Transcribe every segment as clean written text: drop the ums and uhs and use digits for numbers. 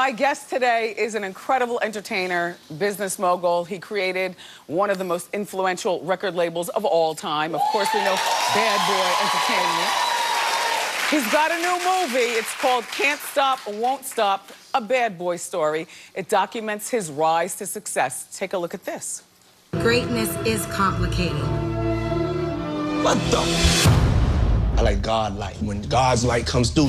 my guest today is an incredible entertainer, business mogul. He created one of the most influential record labels of all time. Of course, we know Bad Boy Entertainment. He's got a new movie. It's called Can't Stop, Won't Stop, a bad boy story. It documents his rise to success. Take a look at this. Greatness is complicated. What the? I like God light. When God's light comes through.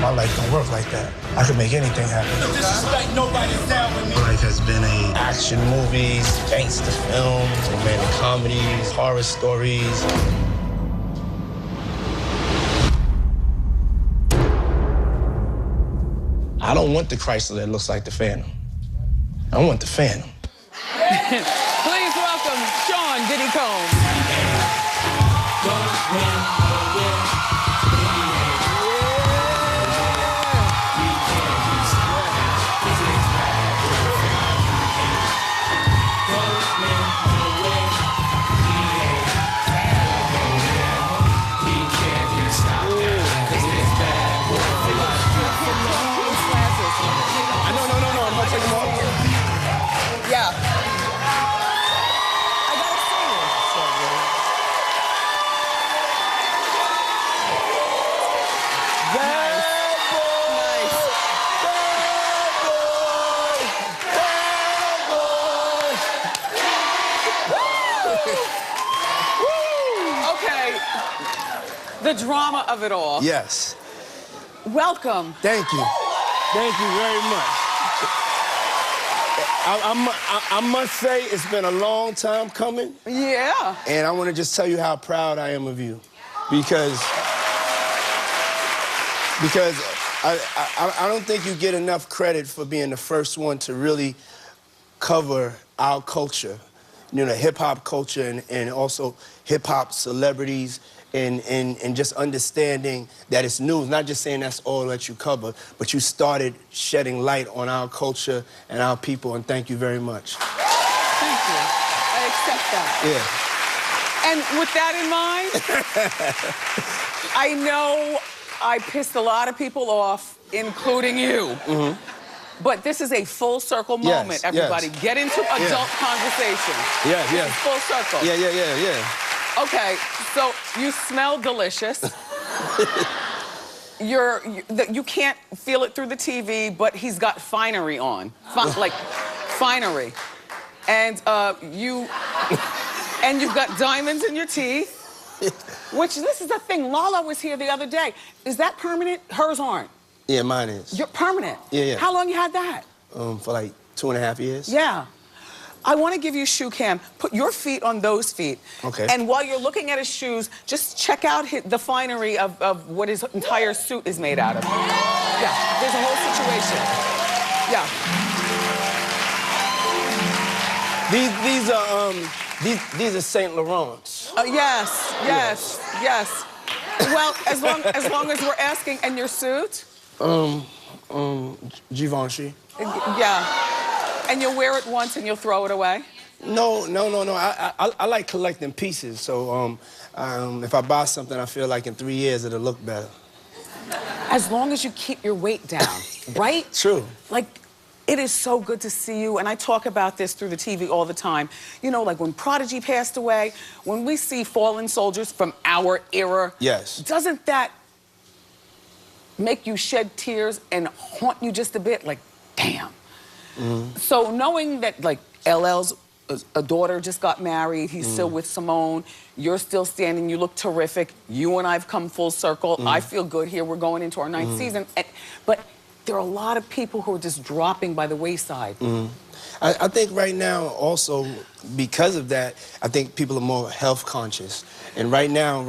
My life don't work like that. I can make anything happen. No disrespect, nobody's down with me. Life has been action movies, gangster films, romantic comedies, horror stories. I don't want the Chrysler that looks like the Phantom. I want the Phantom. Please welcome Sean Diddy Combs. Yeah. I gotta see it. Bad boy! Bad boy! Okay. The drama of it all. Yes. Welcome. Thank you. Thank you very much. I must say it's been a long time coming. Yeah. And I want to just tell you how proud I am of you. Because I don't think you get enough credit for being the first one to really cover our culture. You know, hip-hop culture and also hip-hop celebrities and just understanding that it's news, not just saying that's all that you cover, but you started shedding light on our culture and our people, and thank you very much. Thank you. I accept that. Yeah. And with that in mind, I know I pissed a lot of people off, including you. Mm-hmm. But this is a full circle moment, everybody. Yes. Get into adult conversation. Yeah, yeah. Full circle. Yeah. Okay, so you smell delicious. You can't feel it through the TV, but he's got finery on, like finery, and you've got diamonds in your teeth. Which this is the thing. Lala was here the other day. Is that permanent? Hers aren't. Yeah, mine is. You're permanent. Yeah. How long you had that? For like 2.5 years. Yeah. I want to give you a shoe cam. Put your feet on those feet. Okay. And while you're looking at his shoes, just check out the finery of what his entire suit is made out of. Yeah, there's a whole situation. Yeah. These are Saint Laurents. Yes. Well, as long as we're asking, and your suit? Givenchy. Yeah. And you'll wear it once and you'll throw it away? No. I like collecting pieces. So if I buy something, I feel like in 3 years it'll look better. As long as you keep your weight down, right? True. Like, it is so good to see you, and I talk about this through the TV all the time. You know, like when Prodigy passed away, when we see fallen soldiers from our era, yes, doesn't that make you shed tears and haunt you just a bit? Like, damn. Mm-hmm. So knowing that, like, LL's a daughter just got married, he's still with Simone, you're still standing, you look terrific, you and I've come full circle, I feel good here, we're going into our 9th season, but there are a lot of people who are just dropping by the wayside. I think right now, also, because of that, I think people are more health conscious. And right now,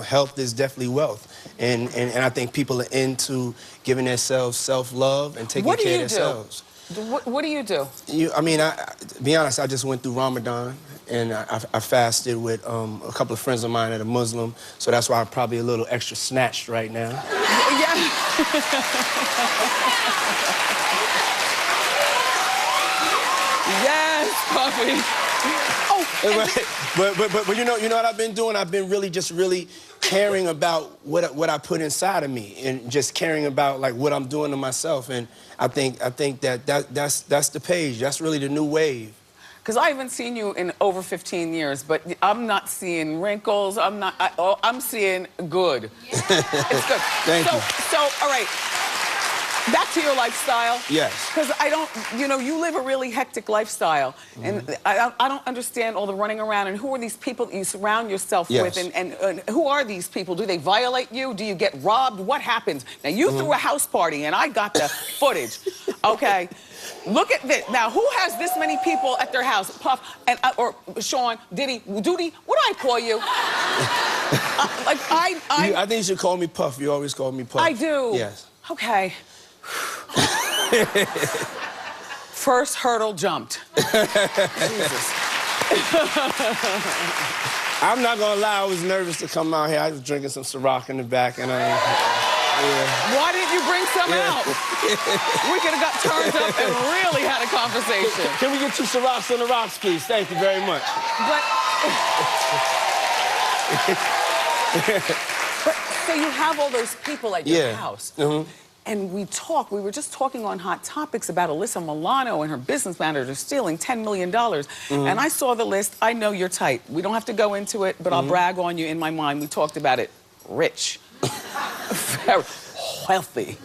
health is definitely wealth. And I think people are into giving themselves self-love and taking care of themselves. What do you do? To be honest, I just went through Ramadan, and I fasted with a couple of friends of mine that are Muslim, so that's why I'm probably a little extra snatched right now. Yeah. Yes. Yes, Puffy. Oh, But you know what I've been doing? I've been really caring about what I put inside of me, and just caring about like what I'm doing to myself. And I think that's the page. That's really the new wave. because I haven't seen you in over 15 years, but I'm not seeing wrinkles. I'm seeing good. It's good. Thank you. So, all right. Back to your lifestyle. Yes. Because I don't, you live a really hectic lifestyle. And I don't understand all the running around. And who are these people that you surround yourself with? And who are these people? Do they violate you? Do you get robbed? What happens? Now, you threw a house party, and I got the footage. Okay. Look at this. Now, who has this many people at their house? Puff, and or Sean, Diddy, Doody, what do I call you? I think you should call me Puff. You always call me Puff. I do. Yes. Okay. First hurdle jumped. Jesus. I'm not gonna lie, I was nervous to come out here. I was drinking some Ciroc in the back, and Why didn't you bring some out? We could have got turned up and really had a conversation. Can we get 2 Cirocs on the rocks, please? Thank you very much. But so you have all those people at your house. Mm-hmm. And we were just talking on Hot Topics about Alyssa Milano and her business manager stealing $10 million. And I saw the list. I know you're tight. We don't have to go into it, but I'll brag on you in my mind. We talked about it. Rich. Very wealthy.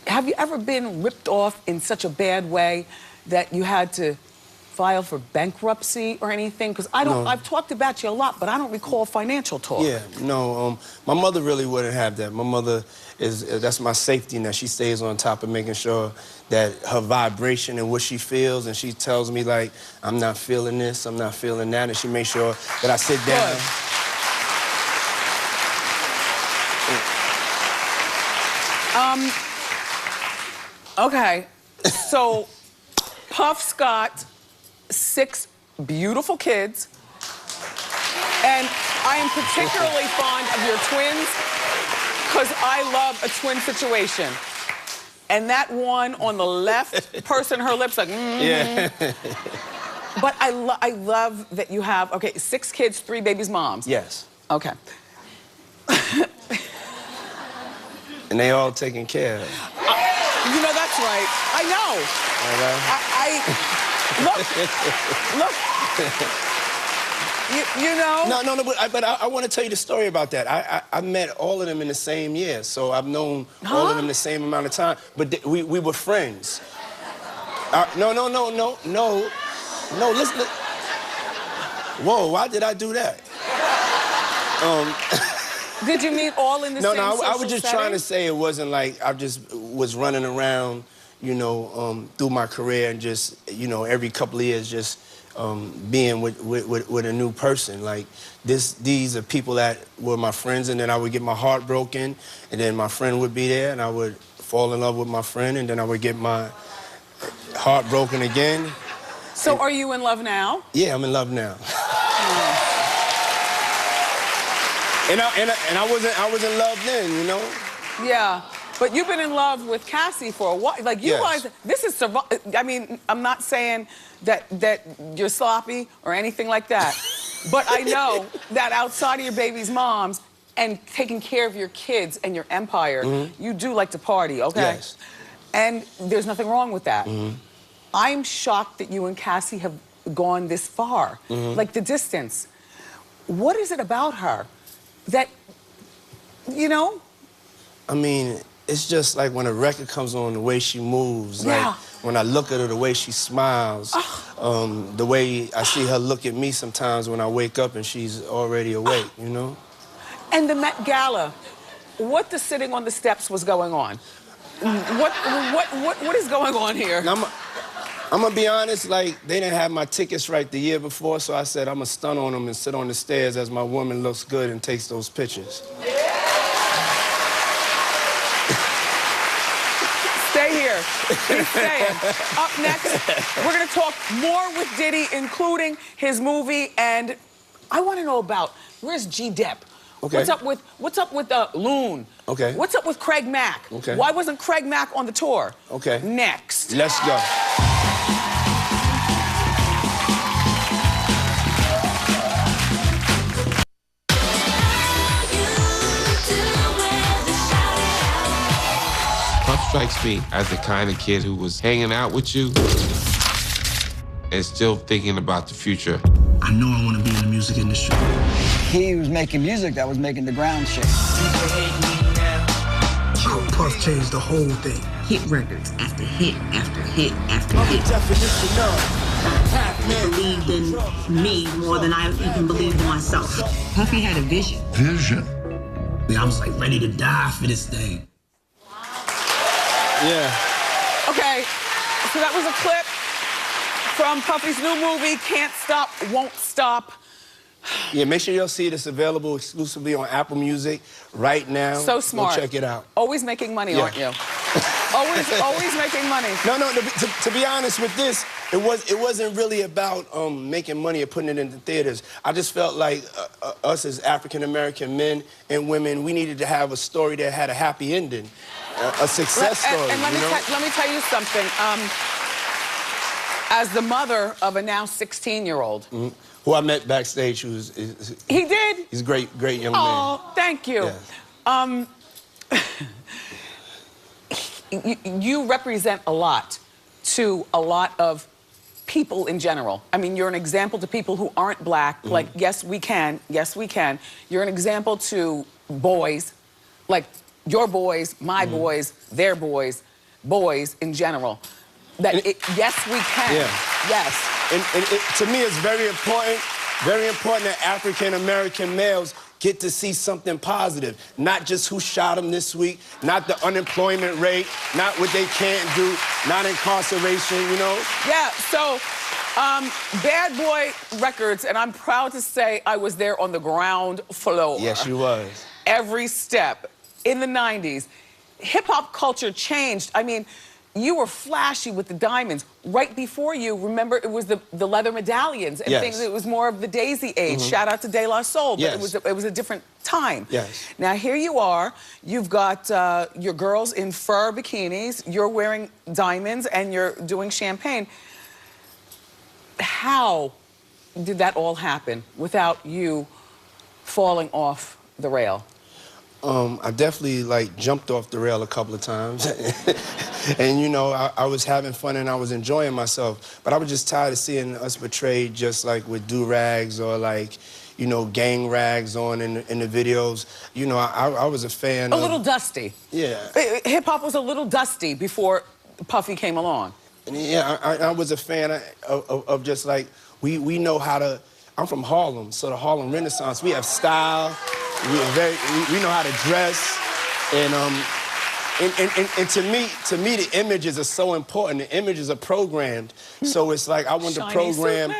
Have you ever been ripped off in such a bad way that you had to file for bankruptcy or anything? Because I've talked about you a lot, but I don't recall financial talk. Yeah, no, my mother really wouldn't have that. My mother that's my safety net. She stays on top of making sure that her vibration and what she feels, and she tells me, like, I'm not feeling this, I'm not feeling that, and she makes sure that I sit down. Okay, so Puff's got 6 beautiful kids, and I am particularly fond of your twins because I love a twin situation. And that one on the left, pursing her lips like, Yeah. But I love that you have, 6 kids, 3 babies' moms. Yes. Okay. And they all taken care of. That's right. I know. Look. No, but I want to tell you the story about that. I met all of them in the same year, so I've known all of them the same amount of time. But we were friends. No, listen. Whoa, why did I do that? Did you meet all in the same social I was just setting? trying to say it wasn't like I just was running around, through my career and just, every couple of years just being with a new person. Like, these are people that were my friends, and then I would get my heart broken, and then my friend would be there, and I would fall in love with my friend, and then I would get my heart broken again. So are you in love now? Yeah, I'm in love now. And I was in love then, Yeah, but you've been in love with Cassie for a while. Like, you guys, this is I mean, I'm not saying that you're sloppy or anything like that, but I know that outside of your baby's moms and taking care of your kids and your empire, you do like to party, okay? Yes. And there's nothing wrong with that. I'm shocked that you and Cassie have gone this far, like the distance. What is it about her that, I mean, it's just like when a record comes on, the way she moves. Like, when I look at her, the way she smiles. The way I see her look at me sometimes when I wake up and she's already awake, And the Met Gala, what the sitting on the steps was going on? What is going on here? Now, I'm gonna be honest, like, they didn't have my tickets right the year before, so I said I'm gonna stun on them and sit on the stairs as my woman looks good and takes those pictures. Stay here. He's staying. Up next, we're gonna talk more with Diddy, including his movie, and I wanna know about, where's G-Dep? Okay. What's up with Loon? Okay. What's up with Craig Mack? Okay. Why wasn't Craig Mack on the tour? Okay. Next. Let's go. Puff strikes me as the kind of kid who was hanging out with you and still thinking about the future. I know I want to be in the music industry. He was making music that was making the ground shake. How Puff changed the whole thing. Hit records after hit after hit after hit. He believed in me more than I even believed in myself. Puffy had a vision. Vision. I was like ready to die for this thing. Yeah. Okay, so that was a clip from Puffy's new movie, Can't Stop, Won't Stop. Yeah, make sure you'll see it. It's available exclusively on Apple Music right now. So smart. Go check it out. Always making money, aren't you? always making money. No, to be honest with this, it wasn't really about making money or putting it in the theaters. I just felt like us as African-American men and women, we needed to have a story that had a happy ending, a success story. And let me tell you something. As the mother of a now 16-year-old. Who I met backstage, he did? He's a great young man. Oh, thank you. Yeah. You represent a lot to a lot of people in general. I mean, you're an example to people who aren't black. Like, yes, we can. Yes, we can. You're an example to boys, like your boys, my boys, their boys, boys in general. That yes, we can. Yeah. Yes. And to me, it's very important that African-American males get to see something positive. Not just who shot them this week, not the unemployment rate, not what they can't do, not incarceration, you know? Yeah, so Bad Boy Records, and I'm proud to say I was there on the ground floor. Yes, you was. Every step. In the 90s, hip-hop culture changed. I mean, you were flashy with the diamonds. Right before you, remember, it was the leather medallions and things. It was more of the Daisy age. Shout out to De La Soul, but it was a different time. Yes. Now here you are. You've got your girls in fur bikinis. You're wearing diamonds and you're doing champagne. How did that all happen without you falling off the rail? I definitely jumped off the rail a couple of times. And you know, I was having fun and I was enjoying myself. But I was just tired of seeing us portrayed just like with do-rags or you know, gang rags on in the videos. You know, I was a fan of... A little dusty. Yeah. Hip-hop was a little dusty before Puffy came along. And yeah, I was a fan of just we know how to... I'm from Harlem, so the Harlem Renaissance, we have style. We know how to dress, and to me, the images are so important. The images are programmed, so it's like I want to program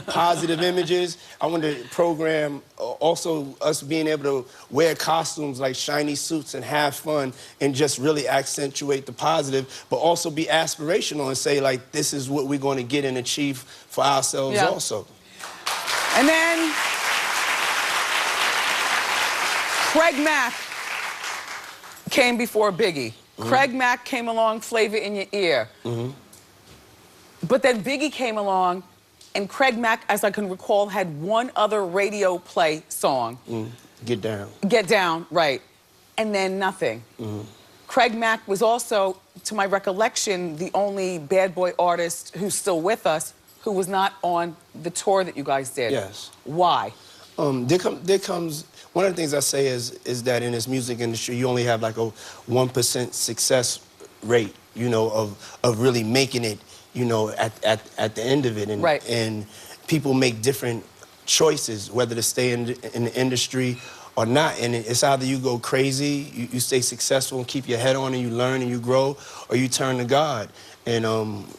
positive images. I want to program also us being able to wear costumes like shiny suits and have fun and just really accentuate the positive, but also be aspirational and say this is what we're going to get and achieve for ourselves also. And then Craig Mack came before Biggie. Craig Mack came along, Flavor in Your Ear. But then Biggie came along, and Craig Mack, as I can recall, had one other radio play song. Get Down. Get Down, right. And then nothing. Craig Mack was also, to my recollection, the only bad boy artist who's still with us who was not on the tour that you guys did. Yes. Why? There comes, one of the things I say is that in this music industry, you only have a 1% success rate, you know, of really making it, you know, at the end of it. And, and people make different choices, whether to stay in the industry or not. And it's either you go crazy, you stay successful and keep your head on and you learn and you grow, or you turn to God. And,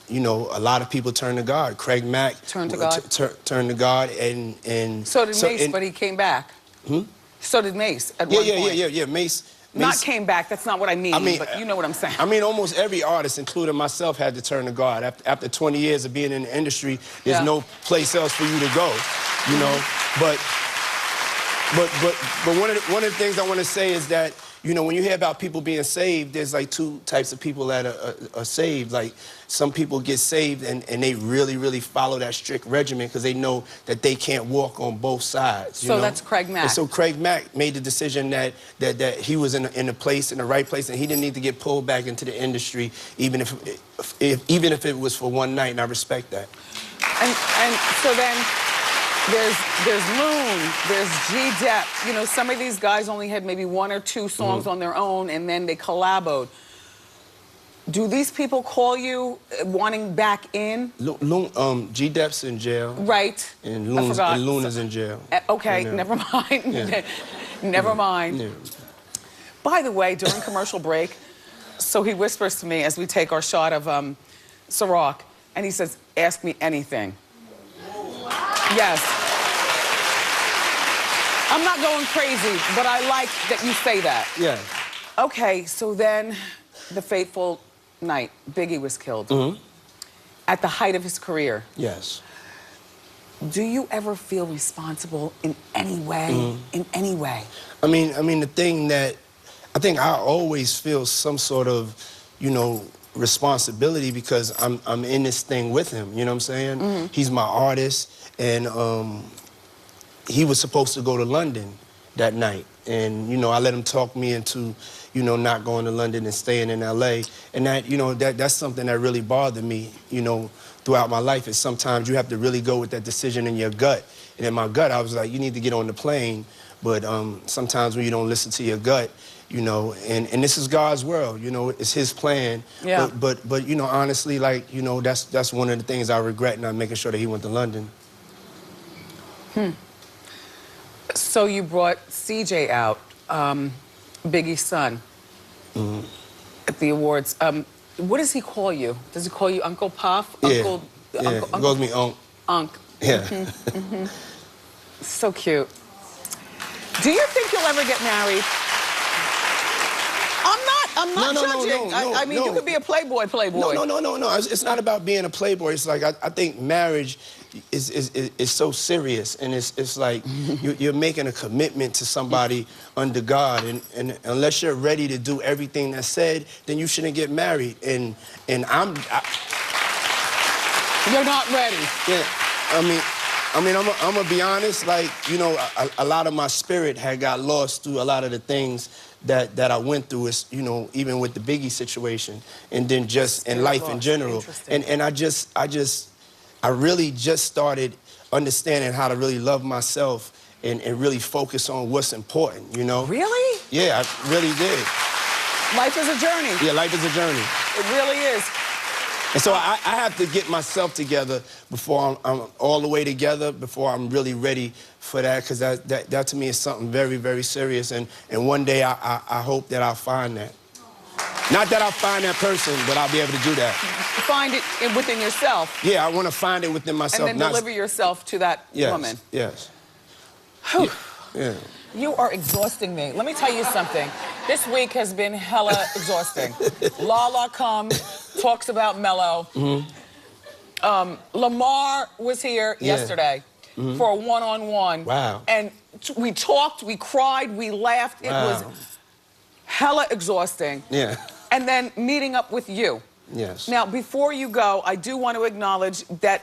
you know, a lot of people turn to God. Craig Mack turned to God. Turned to God, and so did Mace, but he came back. So did Mace at one point. Yeah. Mace not came back. That's not what I mean. But you know what I'm saying. I mean, almost every artist, including myself, had to turn to God. After 20 years of being in the industry, there's no place else for you to go. You know, but one of the things I want to say is that, you know, when you hear about people being saved, there's like two types of people that are saved. Like, some people get saved and they really, really follow that strict regimen because they know that they can't walk on both sides. You So know? that's Craig Mack. And so Craig Mack made the decision that he was in the right place, and he didn't need to get pulled back into the industry, even if it was for one night, and I respect that. And so then there's Loon, there's G-Dep. You know, some of these guys only had maybe 1 or 2 songs on their own, and then they collaboed. Do these people call you wanting back in? G-Dep's in jail. Right. And I forgot. Loon is in jail. Okay, never mind. Yeah. Never mind. Yeah. By the way, during commercial break, so he whispers to me as we take our shot of Ciroc, and he says, "Ask me anything." Yes. I'm not going crazy, but I like that you say that. Yeah. Okay, so then the fateful night, Biggie was killed. At the height of his career. Yes. Do you ever feel responsible in any way? In any way? I mean, the thing that I think I always feel some sort of, you know, responsibility because I'm in this thing with him. You know what I'm saying? He's my artist, and he was supposed to go to London that night, and you know, I let him talk me into, you know, not going to London and staying in LA, and that, you know, that's something that really bothered me, you know, throughout my life. Is sometimes you have to really go with that decision in your gut, and in my gut I was like, you need to get on the plane, but sometimes when you don't listen to your gut, you know, and this is God's world, you know, it's his plan. Yeah. But you know, honestly, like, you know, that's one of the things I regret, not making sure that he went to London. So you brought CJ out, Biggie's son, at the awards. What does he call you? Does he call you Uncle Puff? Yeah. Uncle, Yeah. Uncle, He calls me Unc. Unc. Yeah. So cute. Do you think you'll ever get married? I'm not judging. No, I mean, you could be a playboy. No. It's not about being a playboy. It's like, I think marriage is so serious, and it's like you're making a commitment to somebody under God, and unless you're ready to do everything that's said, then you shouldn't get married. And you're not ready. Yeah, I'm gonna be honest. Like, you know, a lot of my spirit had got lost through a lot of the things that I went through, is, you know, even with the Biggie situation, and then just in life in general. And I really just started understanding how to really love myself and really focus on what's important, you know? Really? Yeah, I really did. Life is a journey. Yeah, life is a journey. It really is. And so I have to get myself together before I'm all the way together, before I'm really ready for that, because that to me is something very, very serious. And one day I hope that I'll find that. Not that I'll find that person, but I'll be able to do that. Find it within yourself. Yeah, I want to find it within myself. And then deliver yourself to that woman. Yes. Yeah. You are exhausting me. Let me tell you something. This week has been hella exhausting. Lala comes, talks about Mello. Lamar was here yesterday for a one-on-one. Wow. And we talked, we cried, we laughed. It was hella exhausting. Yeah. And then meeting up with you. Yes. Now, before you go, I do want to acknowledge that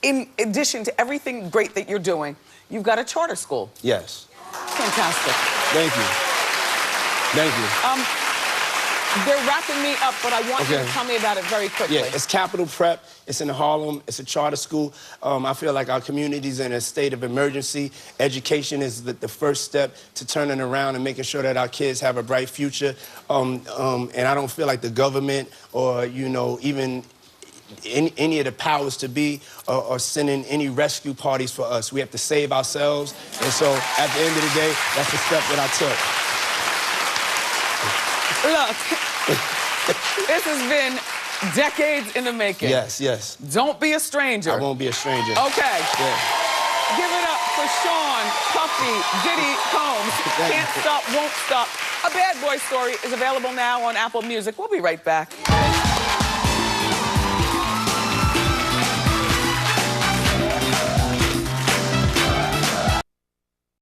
in addition to everything great that you're doing, you've got a charter school. Yes. Fantastic. Thank you. Thank you. They're wrapping me up, but I want you to tell me about it very quickly. Yeah, it's Capital Prep. It's in Harlem. It's a charter school. I feel like our community's in a state of emergency. Education is the first step to turning around and making sure that our kids have a bright future. And I don't feel like the government or, you know, even any of the powers to be are sending any rescue parties for us. We have to save ourselves. And so at the end of the day, that's the step that I took. Look, this has been decades in the making. Yes, yes. Don't be a stranger. I won't be a stranger. Okay. Yeah. Give it up for Sean, Puffy, Diddy, Combs. Can't Stop, Won't Stop. A Bad Boy Story is available now on Apple Music. We'll be right back.